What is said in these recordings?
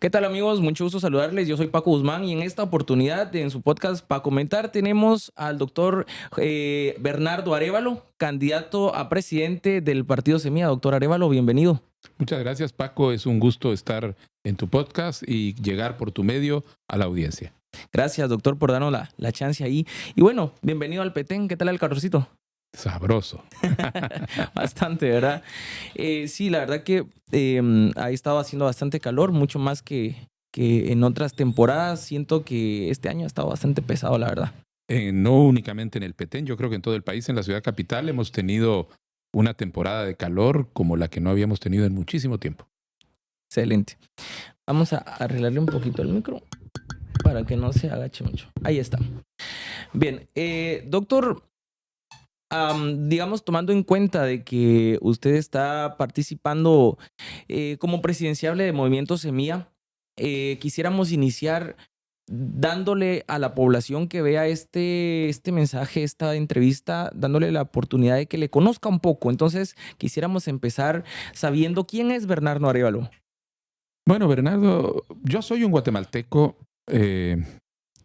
¿Qué tal, amigos? Mucho gusto saludarles. Yo soy Paco Guzmán y en esta oportunidad, en su podcast para comentar, tenemos al doctor Bernardo Arévalo, candidato a presidente del partido Semilla. Doctor Arévalo, bienvenido. Muchas gracias, Paco. Es un gusto estar en tu podcast y llegar por tu medio a la audiencia. Gracias, doctor, por darnos la chance ahí. Y bueno, bienvenido al Petén. ¿Qué tal el calorcito? Sabroso. Bastante, ¿verdad? Sí, la verdad que ha estado haciendo bastante calor, mucho más que en otras temporadas. Siento que este año ha estado bastante pesado, la verdad. No únicamente en el Petén, yo creo que en todo el país, en la ciudad capital, hemos tenido una temporada de calor como la que no habíamos tenido en muchísimo tiempo. Excelente. Vamos a arreglarle un poquito el micro para que no se agache mucho. Ahí está. Bien, doctor, digamos, tomando en cuenta de que usted está participando como presidenciable de Movimiento Semilla, quisiéramos iniciar dándole a la población que vea este mensaje, esta entrevista, dándole la oportunidad de que le conozca un poco. Entonces, quisiéramos empezar sabiendo quién es Bernardo Arévalo. Bueno, Bernardo, yo soy un guatemalteco,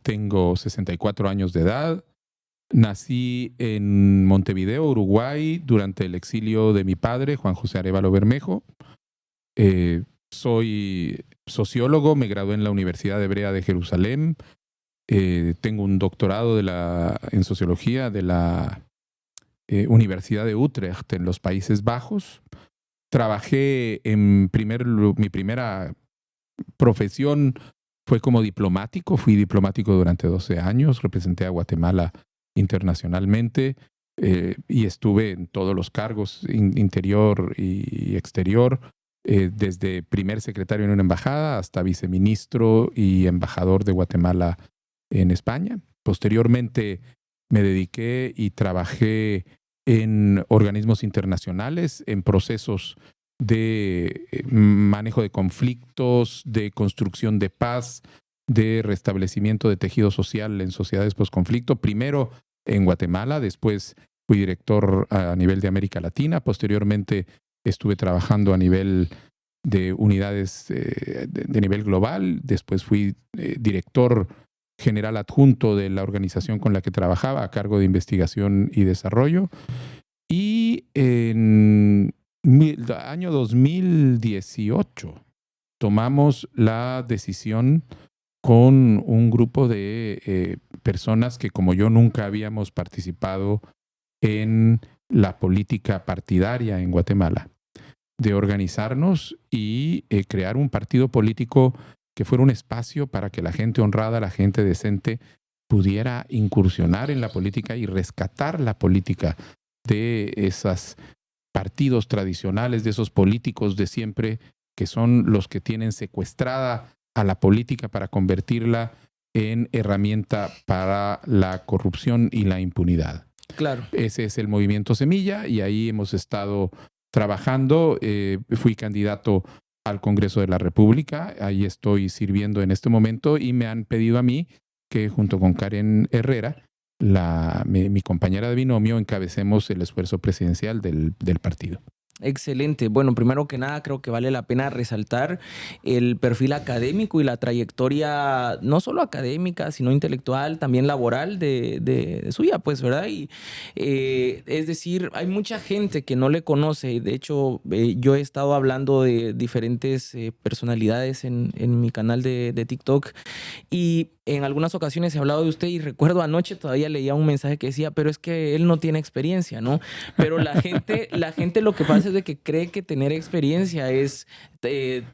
tengo 64 años de edad, nací en Montevideo, Uruguay, durante el exilio de mi padre, Juan José Arévalo Bermejo. Soy sociólogo, me gradué en la Universidad Hebrea de Jerusalén, tengo un doctorado en sociología de la Universidad de Utrecht en los Países Bajos. Trabajé mi primera profesión fue como diplomático. Fui diplomático durante 12 años, representé a Guatemala internacionalmente y estuve en todos los cargos, interior y exterior, desde primer secretario en una embajada hasta viceministro y embajador de Guatemala en España. Posteriormente me dediqué y trabajé en organismos internacionales, en procesos de manejo de conflictos, de construcción de paz, de restablecimiento de tejido social en sociedades postconflicto. Primero en Guatemala, después fui director a nivel de América Latina, posteriormente estuve trabajando a nivel de unidades de nivel global, después fui director general adjunto de la organización con la que trabajaba a cargo de investigación y desarrollo. Y en el año 2018 tomamos la decisión con un grupo de personas que, como yo, nunca habíamos participado en la política partidaria en Guatemala, de organizarnos y crear un partido político que fuera un espacio para que la gente honrada, la gente decente, pudiera incursionar en la política y rescatar la política de esos partidos tradicionales, de esos políticos de siempre, que son los que tienen secuestrada a la política para convertirla en herramienta para la corrupción y la impunidad. Claro. Ese es el Movimiento Semilla y ahí hemos estado trabajando. Fui candidato al Congreso de la República, ahí estoy sirviendo en este momento y me han pedido a mí que junto con Karen Herrera, mi compañera de binomio, encabecemos el esfuerzo presidencial del partido. Excelente. Bueno, primero que nada, creo que vale la pena resaltar el perfil académico y la trayectoria no solo académica, sino intelectual, también laboral de suya, pues, ¿verdad? Y es decir, hay mucha gente que no le conoce. De hecho, yo he estado hablando de diferentes personalidades en mi canal de TikTok y en algunas ocasiones he hablado de usted y recuerdo anoche todavía leía un mensaje que decía, pero es que él no tiene experiencia, ¿no? Pero la gente lo que pasa es de que cree que tener experiencia es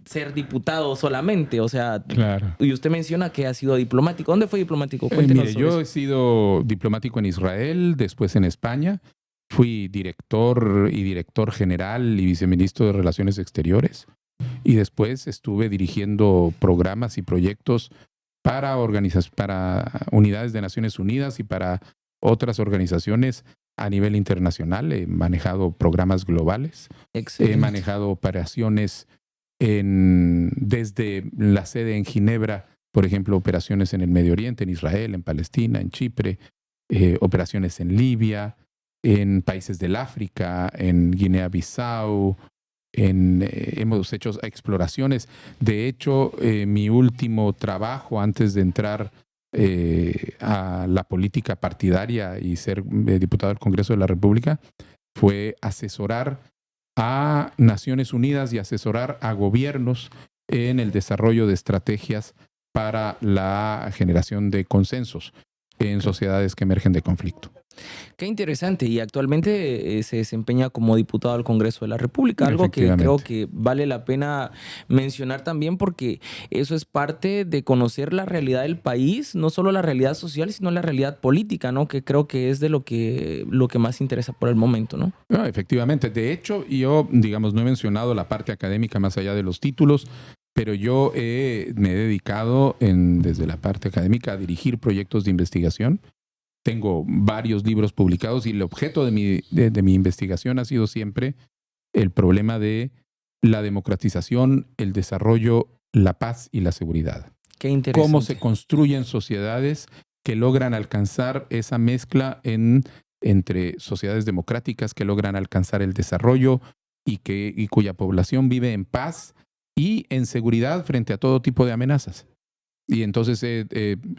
ser diputado solamente, o sea, claro. Y usted menciona que ha sido diplomático. ¿Dónde fue diplomático? Cuéntenos. Mire, yo he sido diplomático en Israel, después en España. Fui director general y viceministro de Relaciones Exteriores. Y después estuve dirigiendo programas y proyectos para unidades de Naciones Unidas y para otras organizaciones a nivel internacional. He manejado programas globales. Excelente. He manejado operaciones desde la sede en Ginebra, por ejemplo, operaciones en el Medio Oriente, en Israel, en Palestina, en Chipre, operaciones en Libia, en países del África, en Guinea-Bissau, hemos hecho exploraciones. De hecho, mi último trabajo antes de entrar a la política partidaria y ser diputado del Congreso de la República fue asesorar a Naciones Unidas y asesorar a gobiernos en el desarrollo de estrategias para la generación de consensos en sociedades que emergen de conflicto. Qué interesante. Y actualmente se desempeña como diputado al Congreso de la República, algo que creo que vale la pena mencionar también, porque eso es parte de conocer la realidad del país, no solo la realidad social, sino la realidad política, ¿no? Que creo que es de lo que más interesa por el momento, ¿no? No, efectivamente. De hecho, yo, digamos, no he mencionado la parte académica más allá de los títulos, pero yo me he dedicado desde la parte académica a dirigir proyectos de investigación. Tengo varios libros publicados y el objeto de mi investigación ha sido siempre el problema de la democratización, el desarrollo, la paz y la seguridad. Qué interesante. Cómo se construyen sociedades que logran alcanzar esa mezcla entre sociedades democráticas que logran alcanzar el desarrollo y cuya población vive en paz y en seguridad frente a todo tipo de amenazas. Y entonces he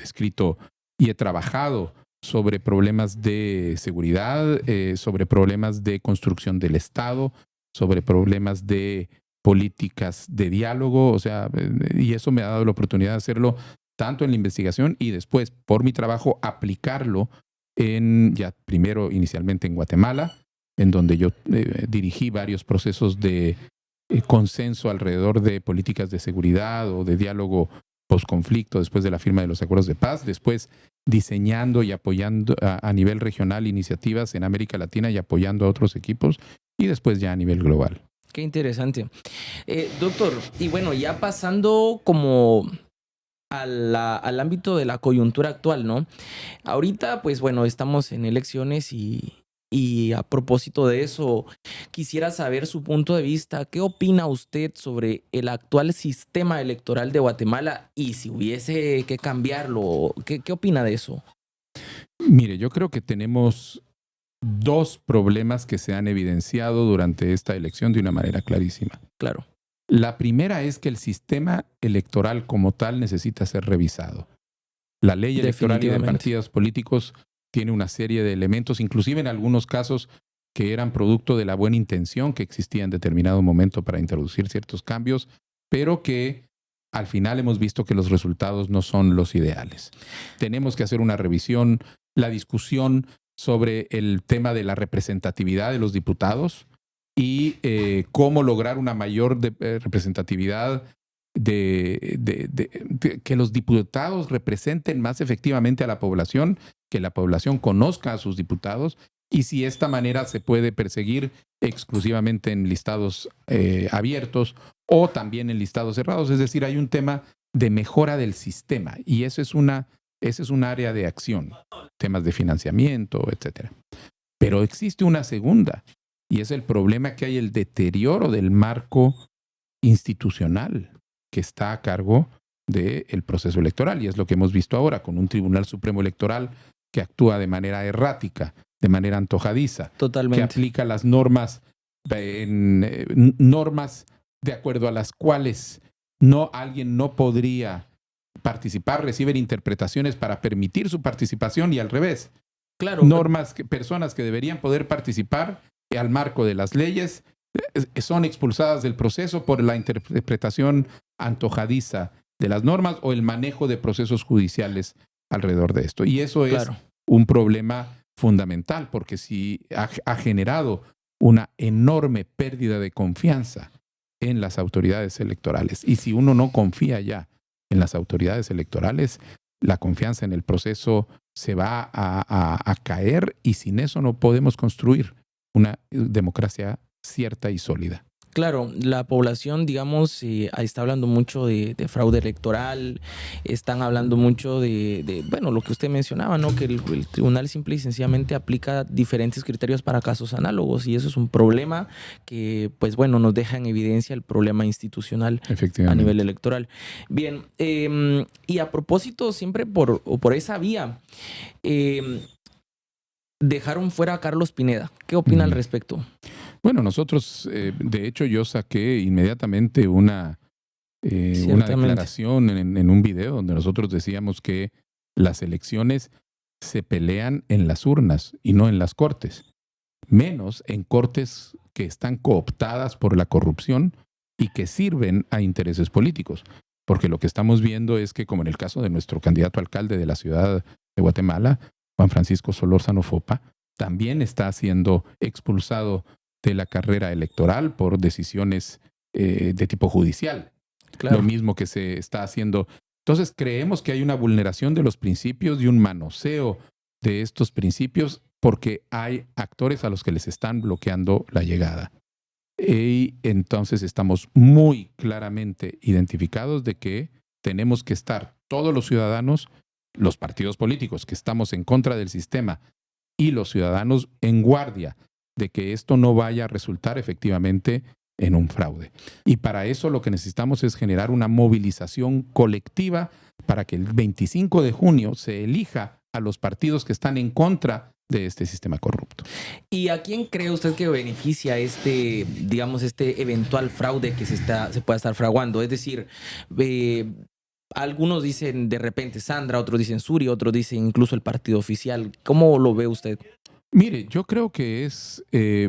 escrito y he trabajado sobre problemas de seguridad, sobre problemas de construcción del Estado, sobre problemas de políticas de diálogo, o sea, y eso me ha dado la oportunidad de hacerlo tanto en la investigación y después, por mi trabajo, aplicarlo primero inicialmente en Guatemala, en donde yo dirigí varios procesos de consenso alrededor de políticas de seguridad o de diálogo posconflicto después de la firma de los acuerdos de paz, después diseñando y apoyando a nivel regional iniciativas en América Latina y apoyando a otros equipos, y después ya a nivel global. Qué interesante. Doctor, y bueno, ya pasando como al ámbito de la coyuntura actual, ¿no? Ahorita, pues bueno, estamos en elecciones y a propósito de eso, quisiera saber su punto de vista. ¿Qué opina usted sobre el actual sistema electoral de Guatemala y si hubiese que cambiarlo? ¿Qué opina de eso? Mire, yo creo que tenemos dos problemas que se han evidenciado durante esta elección de una manera clarísima. Claro. La primera es que el sistema electoral como tal necesita ser revisado. La ley electoral y de partidos políticos tiene una serie de elementos, inclusive en algunos casos que eran producto de la buena intención que existía en determinado momento para introducir ciertos cambios, pero que al final hemos visto que los resultados no son los ideales. Tenemos que hacer una revisión, la discusión sobre el tema de la representatividad de los diputados y cómo lograr una mayor representatividad que los diputados representen más efectivamente a la población, que la población conozca a sus diputados y si de esta manera se puede perseguir exclusivamente en listados abiertos o también en listados cerrados. Es decir, hay un tema de mejora del sistema y ese es un área de acción, temas de financiamiento, etc. Pero existe una segunda y es el problema que hay el deterioro del marco institucional que está a cargo del proceso electoral. Y es lo que hemos visto ahora con un Tribunal Supremo Electoral que actúa de manera errática, de manera antojadiza. Totalmente. Que aplica las normas de acuerdo a las cuales alguien no podría participar, reciben interpretaciones para permitir su participación y al revés. Claro. Personas que deberían poder participar al marco de las leyes son expulsadas del proceso por la interpretación antojadiza de las normas o el manejo de procesos judiciales alrededor de esto. Y eso es un problema fundamental porque ha generado una enorme pérdida de confianza en las autoridades electorales. Y si uno no confía ya en las autoridades electorales, la confianza en el proceso se va a caer y sin eso no podemos construir una democracia cierta y sólida. Claro, la población, digamos, está hablando mucho de fraude electoral, están hablando mucho bueno, lo que usted mencionaba, ¿no? Que el tribunal simple y sencillamente aplica diferentes criterios para casos análogos y eso es un problema que, pues bueno, nos deja en evidencia el problema institucional a nivel electoral. Bien, y a propósito, siempre por esa vía, dejaron fuera a Carlos Pineda. ¿Qué opina al respecto? Bueno, nosotros, de hecho, yo saqué inmediatamente una declaración en un video donde nosotros decíamos que las elecciones se pelean en las urnas y no en las cortes, menos en cortes que están cooptadas por la corrupción y que sirven a intereses políticos. Porque lo que estamos viendo es que, como en el caso de nuestro candidato alcalde de la ciudad de Guatemala, Juan Francisco Solórzano Fopa, también está siendo expulsado de la carrera electoral por decisiones de tipo judicial. Claro. Lo mismo que se está haciendo. Entonces, creemos que hay una vulneración de los principios y un manoseo de estos principios porque hay actores a los que les están bloqueando la llegada. Y entonces estamos muy claramente identificados de que tenemos que estar todos los ciudadanos, los partidos políticos que estamos en contra del sistema y los ciudadanos en guardia de que esto no vaya a resultar efectivamente en un fraude. Y para eso lo que necesitamos es generar una movilización colectiva para que el 25 de junio se elija a los partidos que están en contra de este sistema corrupto. ¿Y a quién cree usted que beneficia este eventual fraude que se pueda estar fraguando? Es decir, algunos dicen de repente Sandra, otros dicen Suri, otros dicen incluso el partido oficial. ¿Cómo lo ve usted? Mire, yo creo que es...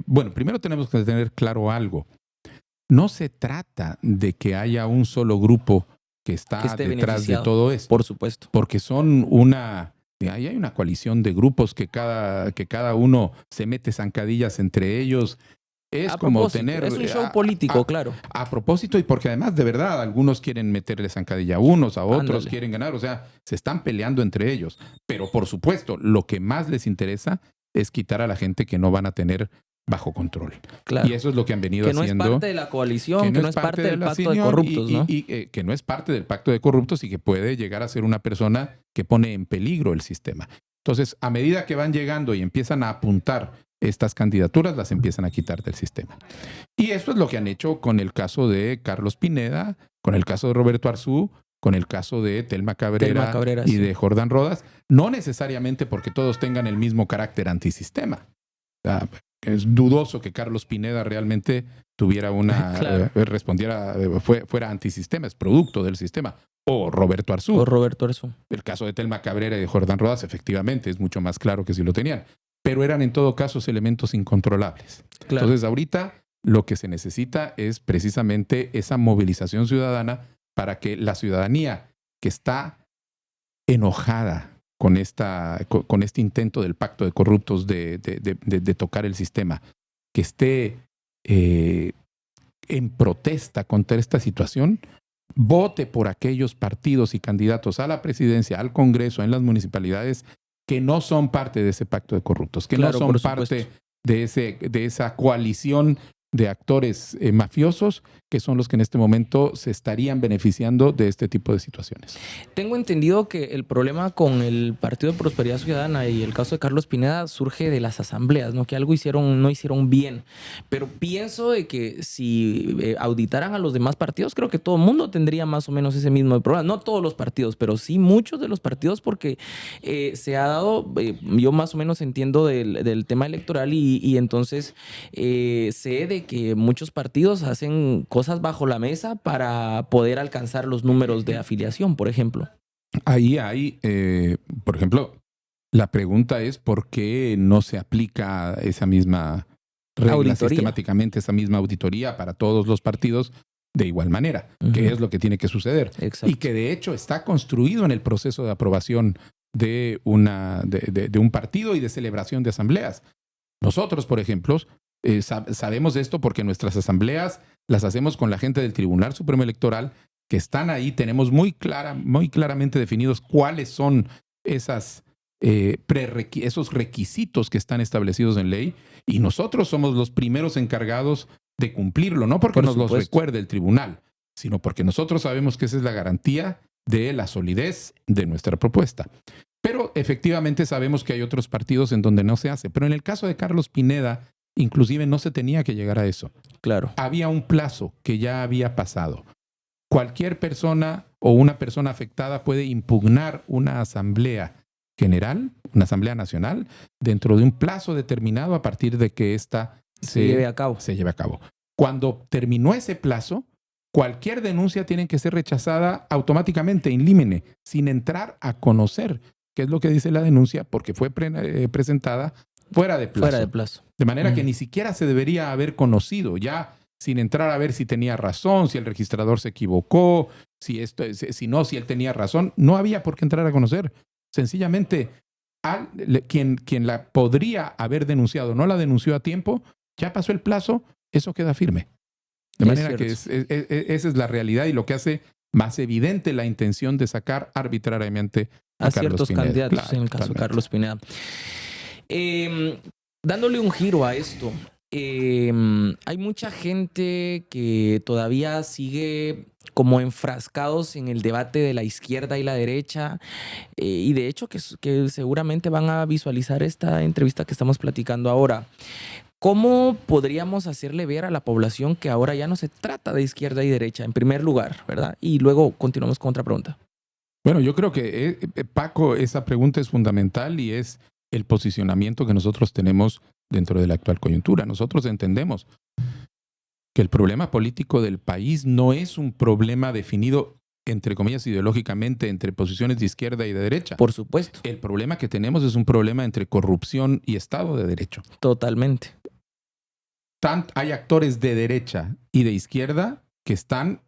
bueno, primero tenemos que tener claro algo. No se trata de que haya un solo grupo que está detrás de todo esto. Por supuesto. Porque son ahí hay una coalición de grupos que cada uno se mete zancadillas entre ellos. Es como tener... Es un show político, claro. A propósito, y porque además, de verdad, algunos quieren meterle zancadilla a unos, a otros quieren ganar. O sea, se están peleando entre ellos. Pero, por supuesto, lo que más les interesa es quitar a la gente que no van a tener bajo control. Claro. Y eso es lo que han venido haciendo. Que no es parte de la coalición, que no es parte del pacto de corruptos, ¿no? Y que no es parte del pacto de corruptos y que puede llegar a ser una persona que pone en peligro el sistema. Entonces, a medida que van llegando y empiezan a apuntar estas candidaturas, las empiezan a quitar del sistema. Y eso es lo que han hecho con el caso de Carlos Pineda, con el caso de Roberto Arzú, con el caso de Telma Cabrera y de Jordán Rodas, no necesariamente porque todos tengan el mismo carácter antisistema. O sea, es dudoso que Carlos Pineda realmente tuviera fuera antisistema, es producto del sistema. O Roberto Arzú. El caso de Telma Cabrera y de Jordán Rodas, efectivamente, es mucho más claro que sí lo tenían. Pero eran en todo caso elementos incontrolables. Claro. Entonces, ahorita lo que se necesita es precisamente esa movilización ciudadana para que la ciudadanía que está enojada con este intento del pacto de corruptos de tocar el sistema, que esté en protesta contra esta situación, vote por aquellos partidos y candidatos a la presidencia, al Congreso, en las municipalidades, que no son parte de ese pacto de corruptos, que no son parte de esa coalición de actores mafiosos que son los que en este momento se estarían beneficiando de este tipo de situaciones. Tengo entendido que el problema con el Partido de Prosperidad Ciudadana y el caso de Carlos Pineda surge de las asambleas, ¿no? Que algo no hicieron bien. Pero pienso de que si auditaran a los demás partidos, creo que todo el mundo tendría más o menos ese mismo problema. No todos los partidos, pero sí muchos de los partidos, porque se ha dado, yo más o menos entiendo del tema electoral y entonces sé de que muchos partidos hacen cosas bajo la mesa para poder alcanzar los números de afiliación, por ejemplo. Ahí hay, por ejemplo, la pregunta es por qué no se aplica esa misma regla sistemáticamente, esa misma auditoría para todos los partidos de igual manera, que es lo que tiene que suceder. Exacto. Y que de hecho está construido en el proceso de aprobación de un partido y de celebración de asambleas. Nosotros, por ejemplo, sabemos esto porque nuestras asambleas las hacemos con la gente del Tribunal Supremo Electoral que están ahí. Tenemos muy claramente definidos cuáles son esos requisitos que están establecidos en ley y nosotros somos los primeros encargados de cumplirlo, no porque nos los recuerde el tribunal, sino porque nosotros sabemos que esa es la garantía de la solidez de nuestra propuesta. Pero efectivamente sabemos que hay otros partidos en donde no se hace. Pero en el caso de Carlos Pineda, inclusive no se tenía que llegar a eso. Claro. Había un plazo que ya había pasado. Cualquier persona o una persona afectada puede impugnar una asamblea general, una asamblea nacional, dentro de un plazo determinado a partir de que ésta se lleve a cabo. Se lleve a cabo. Cuando terminó ese plazo, cualquier denuncia tiene que ser rechazada automáticamente, in limine, sin entrar a conocer qué es lo que dice la denuncia, porque fue presentada fuera de plazo. Fuera de plazo. De manera que ni siquiera se debería haber conocido, ya sin entrar a ver si tenía razón, si el registrador se equivocó, si él tenía razón. No había por qué entrar a conocer. Sencillamente, quien la podría haber denunciado no la denunció a tiempo, ya pasó el plazo, eso queda firme. De manera que esa es la realidad y lo que hace más evidente la intención de sacar arbitrariamente a ciertos candidatos, claro, en el caso de Carlos Pineda. Dándole un giro a esto, hay mucha gente que todavía sigue como enfrascados en el debate de la izquierda y la derecha, y de hecho que seguramente van a visualizar esta entrevista que estamos platicando ahora. ¿Cómo podríamos hacerle ver a la población que ahora ya no se trata de izquierda y derecha, en primer lugar, ¿verdad? Y luego continuamos con otra pregunta. Bueno, yo creo que, Paco, esa pregunta es fundamental y es el posicionamiento que nosotros tenemos dentro de la actual coyuntura. Nosotros entendemos que el problema político del país no es un problema definido, entre comillas, ideológicamente entre posiciones de izquierda y de derecha. Por supuesto. El problema que tenemos es un problema entre corrupción y Estado de Derecho. Totalmente. Hay actores de derecha y de izquierda que están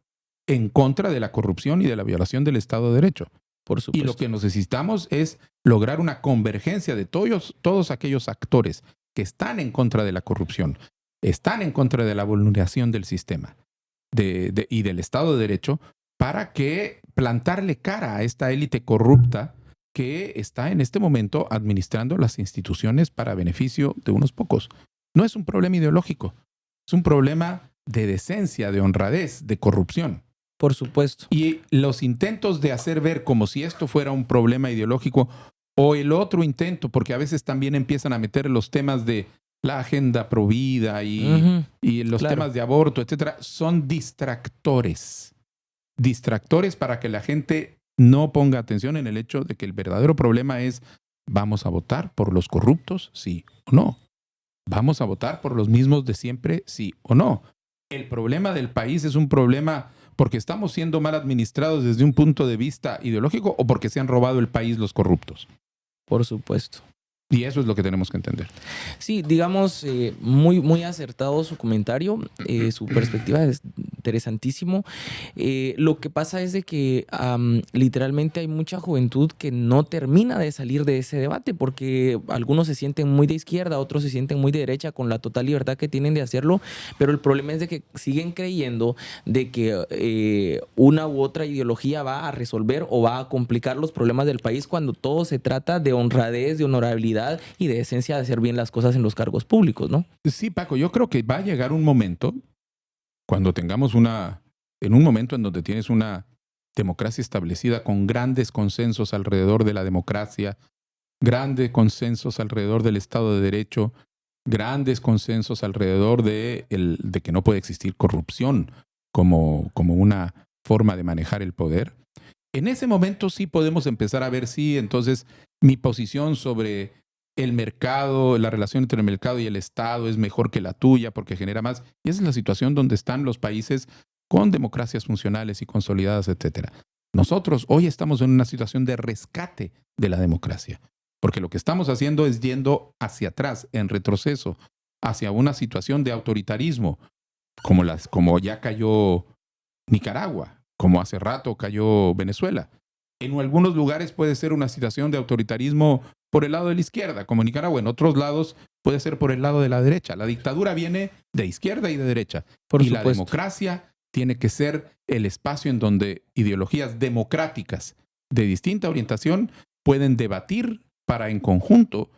en contra de la corrupción y de la violación del Estado de Derecho. Por supuesto. Y lo que necesitamos es lograr una convergencia de todos aquellos actores que están en contra de la corrupción, están en contra de la vulneración del sistema y del Estado de Derecho, para que plantarle cara a esta élite corrupta que está en este momento administrando las instituciones para beneficio de unos pocos. No es un problema ideológico, es un problema de decencia, de honradez, de corrupción. Por supuesto. Y los intentos de hacer ver como si esto fuera un problema ideológico, o el otro intento, porque a veces también empiezan a meter los temas de la agenda provida y los temas de aborto, etcétera, son distractores. Distractores para que la gente no ponga atención en el hecho de que el verdadero problema es: ¿vamos a votar por los corruptos? Sí o no. ¿Vamos a votar por los mismos de siempre? Sí o no. El problema del país es un problema porque estamos siendo mal administrados desde un punto de vista ideológico o porque se han robado el país los corruptos. Por supuesto. Y eso es lo que tenemos que entender. Sí, digamos, muy, muy acertado su comentario, su perspectiva es interesantísimo. Lo que pasa es de que literalmente hay mucha juventud que no termina de salir de ese debate porque algunos se sienten muy de izquierda, otros se sienten muy de derecha con la total libertad que tienen de hacerlo, pero el problema es de que siguen creyendo de que una u otra ideología va a resolver o va a complicar los problemas del país cuando todo se trata de honradez, de honorabilidad y de esencia de hacer bien las cosas en los cargos públicos, ¿no? Sí, Paco, yo creo que va a llegar un momento cuando tengamos en un momento en donde tienes una democracia establecida con grandes consensos alrededor de la democracia, grandes consensos alrededor del Estado de Derecho, grandes consensos alrededor de que no puede existir corrupción como una forma de manejar el poder. En ese momento sí podemos empezar a ver si entonces mi posición sobre el mercado, la relación entre el mercado y el Estado es mejor que la tuya porque genera más. Y esa es la situación donde están los países con democracias funcionales y consolidadas, etcétera. Nosotros hoy estamos en una situación de rescate de la democracia, porque lo que estamos haciendo es yendo hacia atrás, en retroceso, hacia una situación de autoritarismo, como ya cayó Nicaragua, como hace rato cayó Venezuela. En algunos lugares puede ser una situación de autoritarismo por el lado de la izquierda, como Nicaragua. En otros lados puede ser por el lado de la derecha. La dictadura viene de izquierda y de derecha. Por supuesto. La democracia tiene que ser el espacio en donde ideologías democráticas de distinta orientación pueden debatir para en conjunto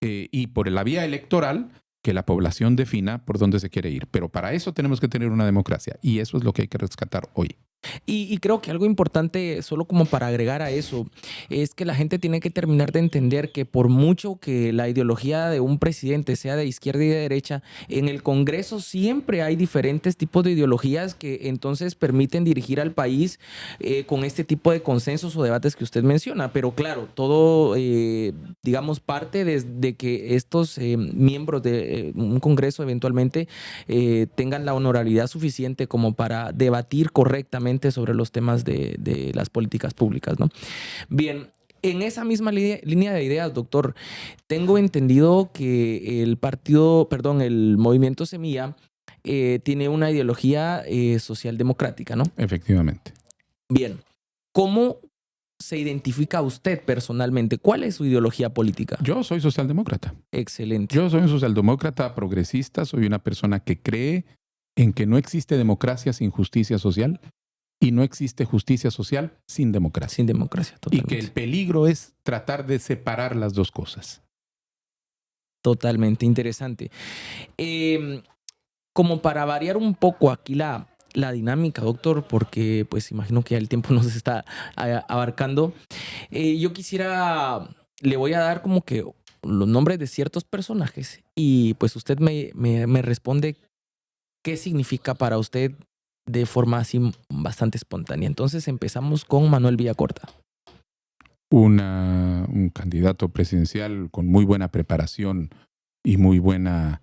y por la vía electoral que la población defina por dónde se quiere ir. Pero para eso tenemos que tener una democracia y eso es lo que hay que rescatar hoy. Y creo que algo importante, solo como para agregar a eso, es que la gente tiene que terminar de entender que por mucho que la ideología de un presidente sea de izquierda y de derecha, en el Congreso siempre hay diferentes tipos de ideologías que entonces permiten dirigir al país con este tipo de consensos o debates que usted menciona. Pero claro, todo, digamos, parte de que estos miembros de un Congreso eventualmente tengan la honorabilidad suficiente como para debatir correctamente sobre los temas de las políticas públicas, ¿no? Bien, en esa misma línea de ideas, doctor, tengo entendido que el Movimiento Semilla tiene una ideología socialdemocrática, ¿no? Efectivamente. Bien, ¿cómo se identifica usted personalmente? ¿Cuál es su ideología política? Yo soy socialdemócrata. Excelente. Yo soy un socialdemócrata progresista, soy una persona que cree en que no existe democracia sin justicia social y no existe justicia social sin democracia. Sin democracia, Y totalmente. que el peligro es tratar de separar las dos cosas. Totalmente interesante. Como para variar un poco aquí la dinámica, doctor, porque pues imagino que ya el tiempo nos está abarcando. Yo le voy a dar como que los nombres de ciertos personajes y pues usted me responde qué significa para usted de forma así bastante espontánea. Entonces empezamos con Manuel Villacorta. Un candidato presidencial con muy buena preparación y muy buena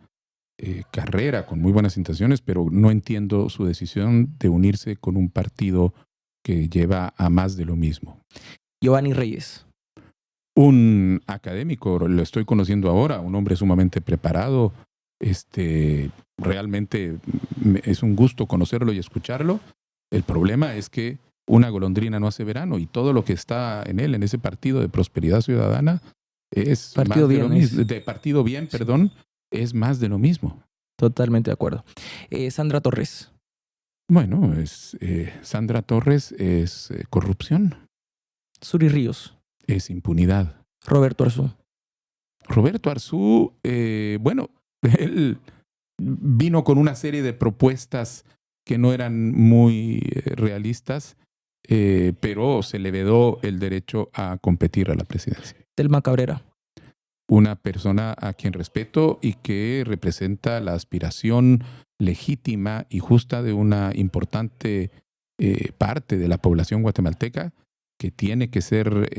carrera, con muy buenas intenciones, pero no entiendo su decisión de unirse con un partido que lleva a más de lo mismo. Giovanni Reyes. Un académico, lo estoy conociendo ahora, un hombre sumamente preparado. Realmente es un gusto conocerlo y escucharlo. El problema es que una golondrina no hace verano y todo lo que está en él, en ese partido de Prosperidad Ciudadana, es Partido más de Bien, lo mismo. De Partido Bien, perdón, es más de lo mismo. Totalmente de acuerdo. Sandra Torres. Bueno, Sandra Torres es corrupción, Suri Ríos. es impunidad. Roberto Arzú. Roberto Arzú, bueno, él vino con una serie de propuestas que no eran muy realistas, pero se le vedó el derecho a competir a la presidencia. Telma Cabrera. Una persona a quien respeto y que representa la aspiración legítima y justa de una importante parte de la población guatemalteca que tiene que ser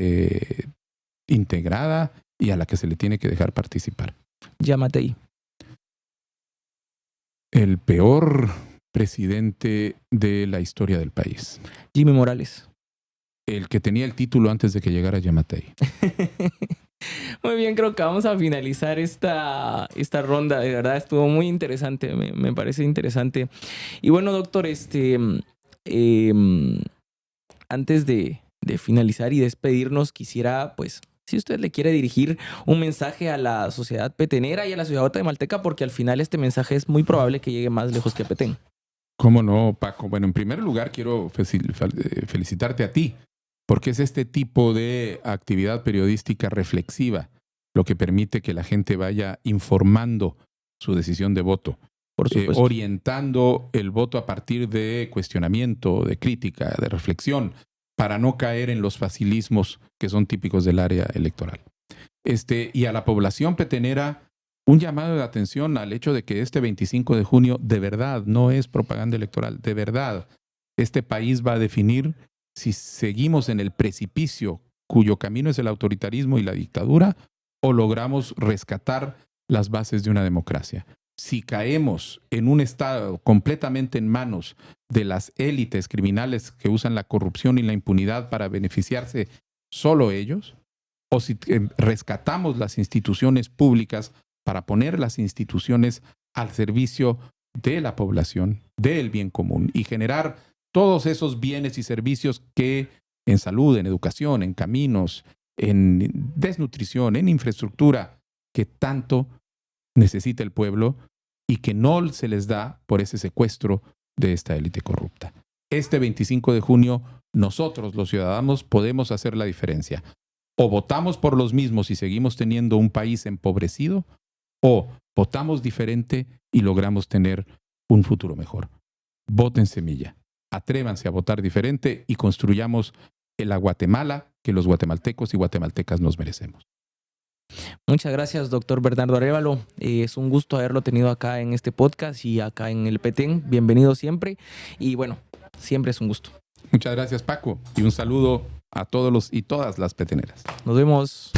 integrada y a la que se le tiene que dejar participar. Yamatei. El peor presidente de la historia del país. Jimmy Morales. El que tenía el título antes de que llegara Yamatei. Muy bien, creo que vamos a finalizar esta ronda. De verdad, estuvo muy interesante. Me parece interesante. Y bueno, doctor, antes de finalizar y despedirnos, quisiera, pues, si usted le quiere dirigir un mensaje a la sociedad petenera y a la ciudad guatemalteca, porque al final este mensaje es muy probable que llegue más lejos que a Petén. ¿Cómo no, Paco? Bueno, en primer lugar, quiero felicitarte a ti, porque es este tipo de actividad periodística reflexiva lo que permite que la gente vaya informando su decisión de voto, Por supuesto. orientando el voto a partir de cuestionamiento, de crítica, de reflexión, para no caer en los facilismos que son típicos del área electoral. Y a la población petenera, un llamado de atención al hecho de que este 25 de junio de verdad no es propaganda electoral, de verdad este país va a definir si seguimos en el precipicio cuyo camino es el autoritarismo y la dictadura o logramos rescatar las bases de una democracia. Si caemos en un estado completamente en manos de las élites criminales que usan la corrupción y la impunidad para beneficiarse solo ellos, o si rescatamos las instituciones públicas para poner las instituciones al servicio de la población, del bien común y generar todos esos bienes y servicios que en salud, en educación, en caminos, en desnutrición, en infraestructura, que tanto necesita el pueblo y que no se les da por ese secuestro de esta élite corrupta. Este 25 de junio, nosotros los ciudadanos podemos hacer la diferencia. O votamos por los mismos y seguimos teniendo un país empobrecido, o votamos diferente y logramos tener un futuro mejor. Voten Semilla. atrévanse a votar diferente y construyamos la Guatemala que los guatemaltecos y guatemaltecas nos merecemos. Muchas gracias, doctor Bernardo Arévalo. Es un gusto haberlo tenido acá en este podcast y acá en el Petén. Bienvenido siempre. Y bueno, siempre es un gusto. Muchas gracias, Paco. Y un saludo a todos los y todas las peteneras. Nos vemos.